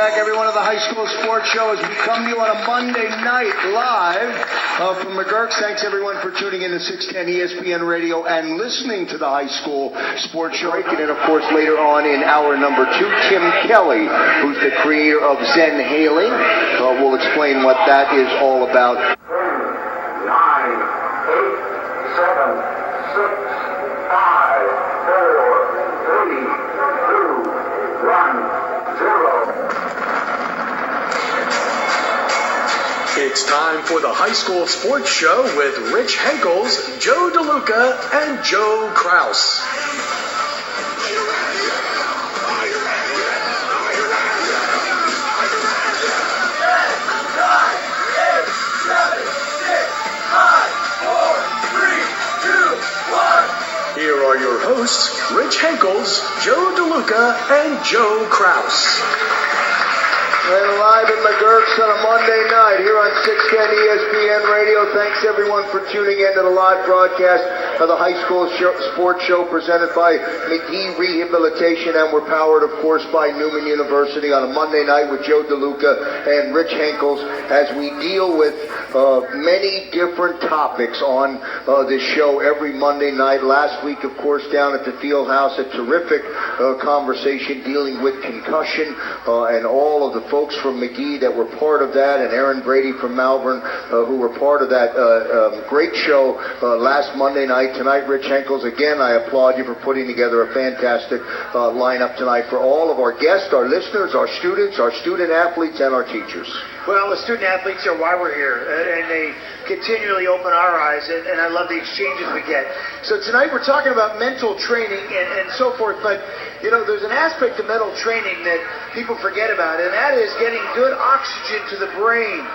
back, everyone, of the High School Sports Show as we come to you on a Monday night live from McGurk's. Thanks, everyone, for tuning in to 610 ESPN Radio and listening to the High School Sports Show. And then, of course, later on in hour number 2, Tim Kelly, who's the creator of Zenhaling. Will explain what that is all about. 10, 9, 8, 7, 6, 5, 4, 3, 2, 1. It's time for the High School Sports Show with Rich Henkels, Joe DeLuca, and Joe Kraus. Here are your hosts, Rich Henkels, Joe DeLuca, and Joe Kraus. We're live at McGurk's on a Monday night here on 610 ESPN Radio. Thanks, everyone, for tuning in to the live broadcast of the High School Sports Show presented by McGee Rehabilitation, and we're powered, of course, by Newman University on a Monday night with Joe DeLuca and Rich Henkels as we deal with many different topics on this show every Monday night. Last week, of course, down at the Field House, a terrific conversation dealing with concussion and all of the folks from McGee that were part of that, and Aaron Brady from Malvern who were part of that great show last Monday night. Tonight, Rich Henkels, again, I applaud you for putting together a fantastic lineup tonight for all of our guests, our listeners, our students, our student athletes, and our teachers. Well, the student athletes are why we're here, and they continually open our eyes, and I love the exchanges we get. So tonight we're talking about mental training and so forth, but you know, there's an aspect of mental training that people forget about, and that is getting good oxygen to the brain.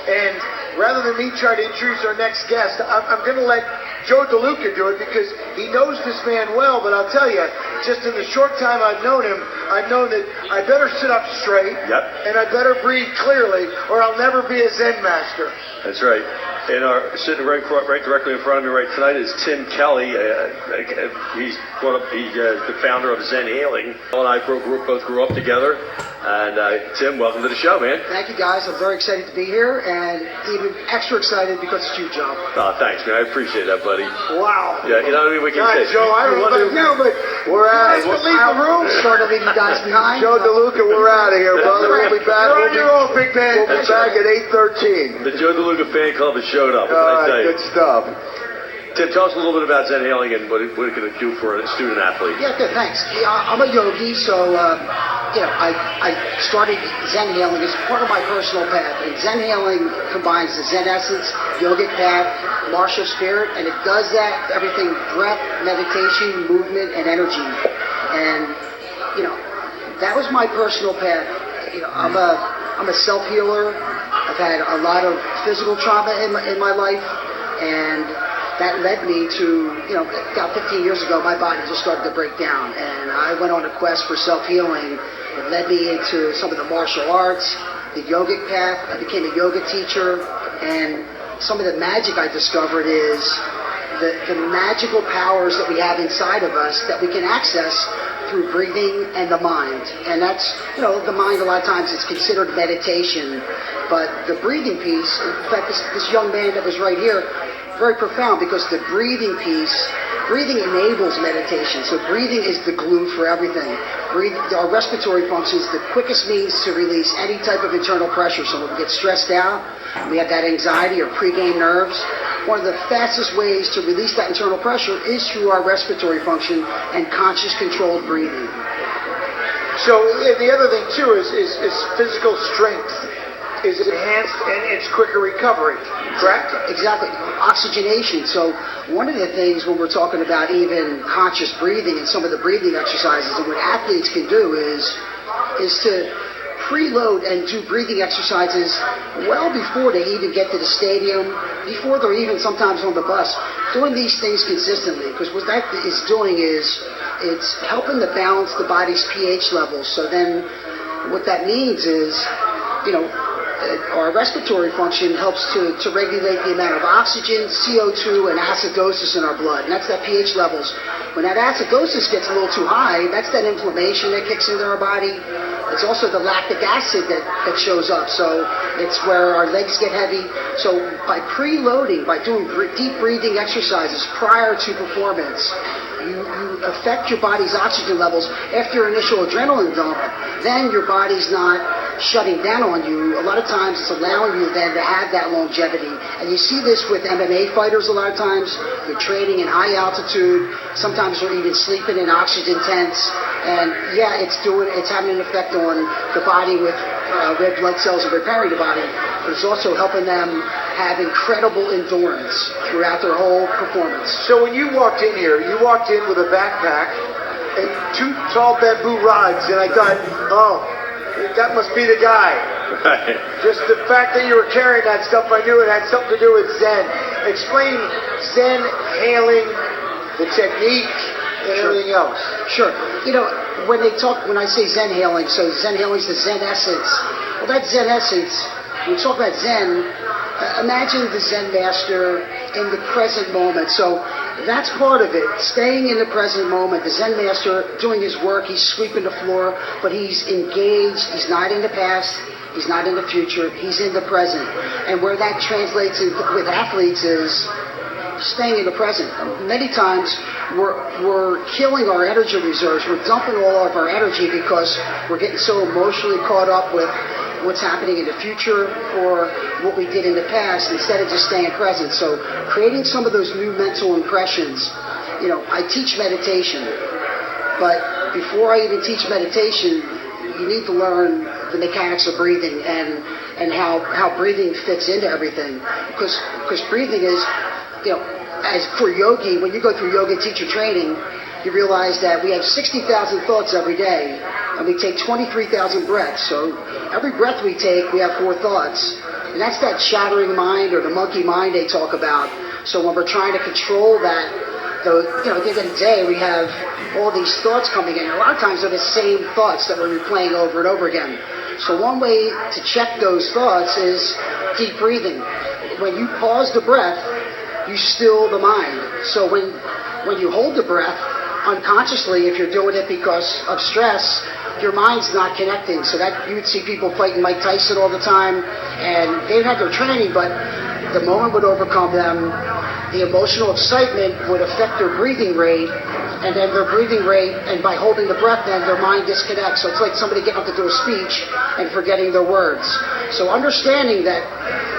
And rather than me try to introduce our next guest, I'm going to let Joe DeLuca do it because he knows this man well, but I'll tell you, just in the short time I've known him, I've known that I better sit up straight, and I better breathe clearly, or I'll never be a Zen master. That's right. And sitting right directly in front of me right tonight is Tim Kelly. He's the founder of Zenhaling. Paul and I both grew up together. And Tim, welcome to the show, man. Thank you, guys. I'm very excited to be here, and even extra excited because it's you, Joe. Oh, thanks, man. I appreciate that, buddy. Wow. Yeah, you know what I mean? We can say. Joe, I don't know about you, but we're out. You guys can leave the room. Start to leave you guys behind. Joe DeLuca, we're out of here, brother. We'll be back. You're on your own, big man. We'll be back at 8:13. The Joe DeLuca fan club has showed up. What can I tell you? Good stuff. Tim, tell us a little bit about Zenhaling and what it can do for a student athlete. Yeah, good, thanks. Yeah, I'm a yogi, so I started Zenhaling as part of my personal path. And Zenhaling combines the Zen essence, yogic path, martial spirit, and it does that everything: breath, meditation, movement, and energy. And that was my personal path. I'm a self-healer. I've had a lot of physical trauma in my life, and that led me to, about 15 years ago, my body just started to break down, and I went on a quest for self-healing. It led me into some of the martial arts, the yogic path. I became a yoga teacher, and some of the magic I discovered is the magical powers that we have inside of us that we can access through breathing and the mind. And that's, the mind a lot of times is considered meditation, but the breathing piece, in fact, this young man that was right here, very profound, because the breathing enables meditation. So breathing is the glue for everything. Our respiratory function is the quickest means to release any type of internal pressure. So when we get stressed out, we have that anxiety or pregame nerves, one of the fastest ways to release that internal pressure is through our respiratory function and conscious controlled breathing. So the other thing too is physical strength is enhanced and it's quicker recovery, correct? Exactly. Oxygenation. So one of the things when we're talking about even conscious breathing and some of the breathing exercises and what athletes can do is to preload and do breathing exercises well before they even get to the stadium, before they're even sometimes on the bus. Doing these things consistently, because what that is doing is it's helping to balance the body's pH levels. So then what that means is, our respiratory function helps to regulate the amount of oxygen, CO2, and acidosis in our blood. And that's that pH levels. When that acidosis gets a little too high, that's that inflammation that kicks into our body. It's also the lactic acid that shows up. So it's where our legs get heavy. So by preloading, by doing deep breathing exercises prior to performance, you affect your body's oxygen levels after your initial adrenaline dump. Then your body's not shutting down on you. A lot of times it's allowing you then to have that longevity. And you see this with MMA fighters a lot of times. They're training in high altitude. Sometimes they're even sleeping in oxygen tents. And yeah, it's having an effect on the body with red blood cells and repairing the body. But it's also helping them have incredible endurance throughout their whole performance. So when you walked in here, you walked in with a backpack and 2 tall bamboo rods, and I thought, oh, that must be the guy. Right. Just the fact that you were carrying that stuff, I knew it had something to do with Zen. Explain Zenhaling, the technique, and everything else. Sure. You know, when I say Zenhaling, so Zenhaling is the Zen essence. Well, that Zen essence, when we talk about Zen, imagine the Zen master in the present moment. So that's part of it, staying in the present moment. The Zen master doing his work, he's sweeping the floor, but he's engaged, he's not in the past, he's not in the future, he's in the present. And where that translates with athletes is staying in the present. Many times we're killing our energy reserves, we're dumping all of our energy because we're getting so emotionally caught up with what's happening in the future or what we did in the past instead of just staying present. So creating some of those new mental impressions. You know, I teach meditation, but before I even teach meditation, you need to learn the mechanics of breathing and how breathing fits into everything. Because breathing is, you know, as for yogi, when you go through yoga teacher training, you realize that we have 60,000 thoughts every day, and we take 23,000 breaths. So every breath we take, we have 4 thoughts. And that's that shattering mind or the monkey mind they talk about. So when we're trying to control that, at the end of the day, we have all these thoughts coming in. And a lot of times they're the same thoughts that we're replaying over and over again. So one way to check those thoughts is deep breathing. When you pause the breath, you still the mind. So when you hold the breath, unconsciously, if you're doing it because of stress, your mind's not connecting. So that you would see people fighting Mike Tyson all the time, and they'd have their training, but the moment would overcome them. The emotional excitement would affect their breathing rate, and then their breathing rate, and by holding the breath, then their mind disconnects. So it's like somebody getting up to do a speech and forgetting their words. So understanding that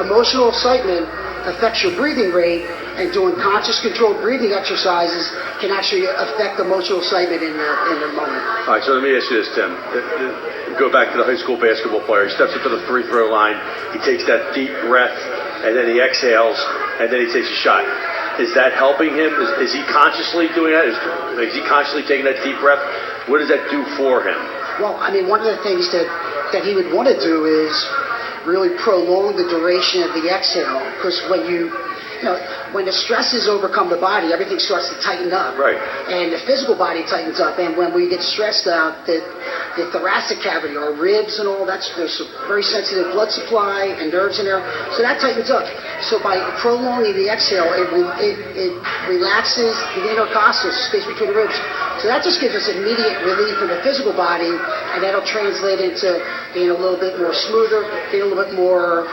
emotional excitement affects your breathing rate, and doing conscious controlled breathing exercises can actually affect emotional excitement in the moment. All right, so let me ask you this, Tim. Go back to the high school basketball player. He steps up to the free throw line. He takes that deep breath, and then he exhales, and then he takes a shot. Is that helping him? Is he consciously doing that? Is he consciously taking that deep breath? What does that do for him? Well, I mean, one of the things that he would want to do is really prolong the duration of the exhale, because when the stresses overcome the body, everything starts to tighten up. Right. And the physical body tightens up. And when we get stressed out, the thoracic cavity, our ribs and all, there's a very sensitive blood supply and nerves in there. So that tightens up. So by prolonging the exhale, it relaxes the intercostals, the space between the ribs. So that just gives us immediate relief in the physical body, and that'll translate into being a little bit more smoother, being a little bit more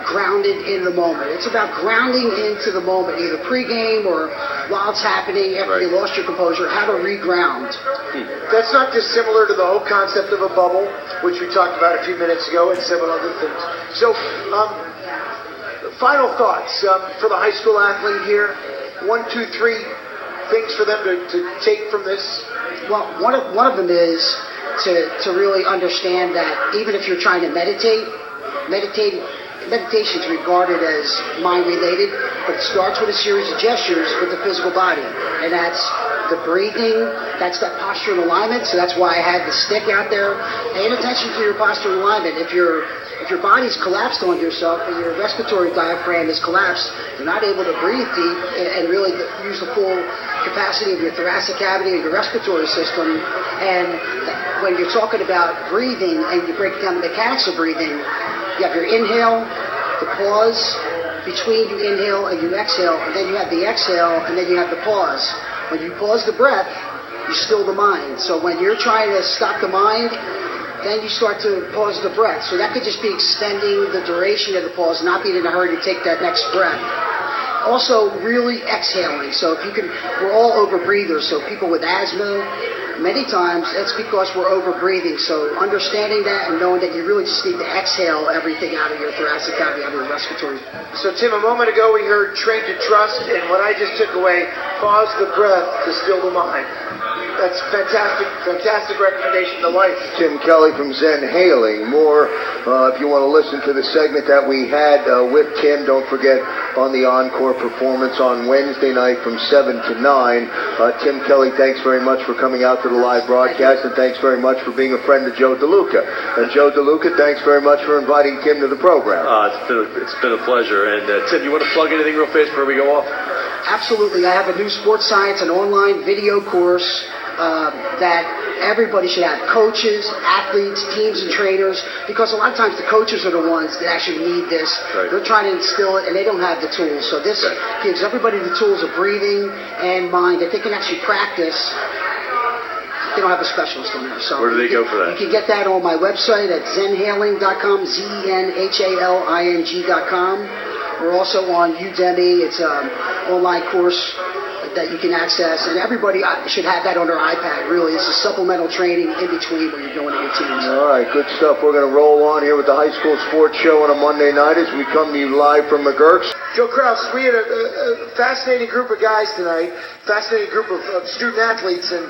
grounded in the moment. It's about grounding into the moment, either pregame or while it's happening, after you lost your composure, how to reground. That's not dissimilar to the whole concept of a bubble, which we talked about a few minutes ago, and several other things. So, final thoughts for the high school athlete here. 1, 2, 3 things for them to take from this. Well, one of them is to really understand that even if you're trying to meditation is regarded as mind-related, but it starts with a series of gestures with the physical body. And that's the breathing, that's that posture and alignment. So that's why I had the stick out there. Paying attention to your posture and alignment. If your body's collapsed on yourself and your respiratory diaphragm is collapsed, you're not able to breathe deep and really use the full capacity of your thoracic cavity and your respiratory system. And when you're talking about breathing and you break down the mechanics of breathing, You have your inhale, the pause, between you inhale and you exhale, and then you have the exhale, and then you have the pause. When you pause the breath, you still the mind. So when you're trying to stop the mind, then you start to pause the breath. So that could just be extending the duration of the pause, not being in a hurry to take that next breath. Also, really exhaling. So if you can, we're all over breathers. So people with asthma, many times that's because we're over breathing. So understanding that and knowing that you really just need to exhale everything out of your thoracic cavity, out of your respiratory. So, Tim, a moment ago we heard train to trust, and what I just took away, pause the breath to still the mind. That's fantastic recommendation to life. Tim Kelly from Zenhaling. More, if you want to listen to the segment that we had with Tim, don't forget on the encore performance on Wednesday night from 7 to 9. Tim Kelly, thanks very much for coming out to the live broadcast, and thanks very much for being a friend of Joe DeLuca. And Joe DeLuca, thanks very much for inviting Tim to the program. It's been a pleasure. And Tim, you want to plug anything real fast before we go off? Absolutely. I have a new sports science and online video course that everybody should have. Coaches, athletes, teams, and trainers, because a lot of times the coaches are the ones that actually need this. Right. They're trying to instill it, and they don't have the tools. So this gives everybody the tools of breathing and mind that they can actually practice. They don't have a specialist on there. So where do they go for that? You can get that on my website at zenhaling.com, zenhaling.com. We're also on Udemy. It's an online course that you can access, and everybody should have that on their iPad, really. It's a supplemental training in between when you're going to your teams. All right, good stuff. We're going to roll on here with the high school sports show on a Monday night as we come to you live from McGurk's. Joe Krause, we had a fascinating group of guys tonight, fascinating group of student athletes, and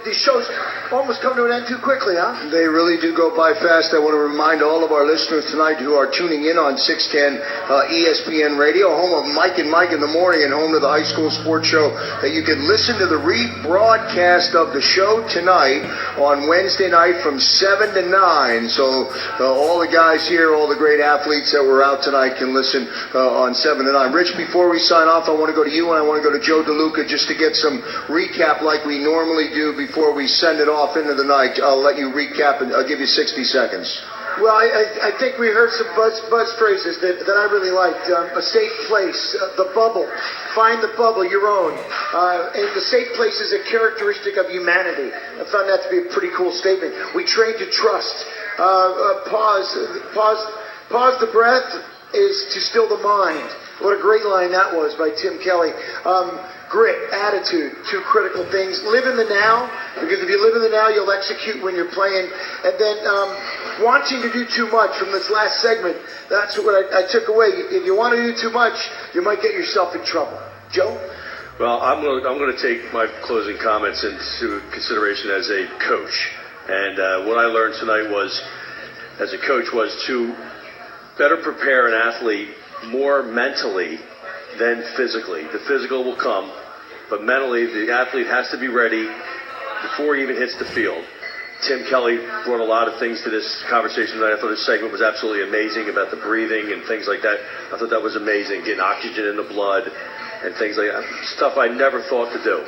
these shows almost come to an end too quickly, huh? They really do go by fast. I want to remind all of our listeners tonight who are tuning in on 610 ESPN Radio, home of Mike and Mike in the morning and home to the high school sports show, that you can listen to the rebroadcast of the show tonight on Wednesday night from 7 to 9. So all the guys here, all the great athletes that were out tonight can listen on 7 to 9. Rich, before we sign off, I want to go to you and I want to go to Joe DeLuca just to get some recap like we normally do before we send it off into the night. I'll let you recap and I'll give you 60 seconds. Well, I think we heard some buzz phrases that I really liked. A safe place, the bubble, find the bubble, your own. And the safe place is a characteristic of humanity. I found that to be a pretty cool statement. We train to trust. Pause the breath is to still the mind. What a great line that was by Tim Kelly. Grit, attitude, two critical things. Live in the now, because if you live in the now, you'll execute when you're playing. And then wanting to do too much from this last segment, that's what I took away. If you want to do too much, you might get yourself in trouble. Joe? Well, I'm going to take my closing comments into consideration as a coach. And what I learned tonight was, as a coach, was to better prepare an athlete more mentally than physically. The physical will come, but mentally the athlete has to be ready before he even hits the field. Tim Kelly brought a lot of things to this conversation tonight. I thought his segment was absolutely amazing about the breathing and things like that. I thought that was amazing, getting oxygen in the blood and things like that. Stuff I never thought to do.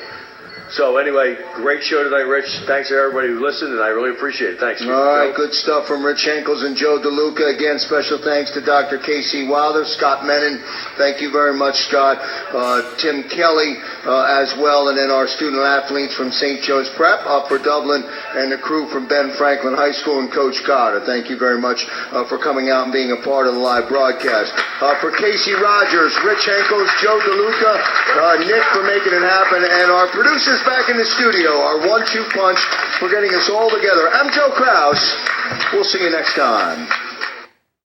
So anyway, great show tonight, Rich. Thanks to everybody who listened, and I really appreciate it. Thanks. All right, good stuff from Rich Henkels and Joe DeLuca. Again, special thanks to Dr. Casey Wilder, Scott Menon. Thank you very much, Scott. Tim Kelly as well, and then our student athletes from St. Joe's Prep, Upper Dublin, and the crew from Ben Franklin High School and Coach Cotter. Thank you very much for coming out and being a part of the live broadcast. For Casey Rogers, Rich Henkels, Joe DeLuca, Nick for making it happen, and our producers back in the studio, our 1-2 punch for getting us all together. I'm Joe Krause. We'll see you next time.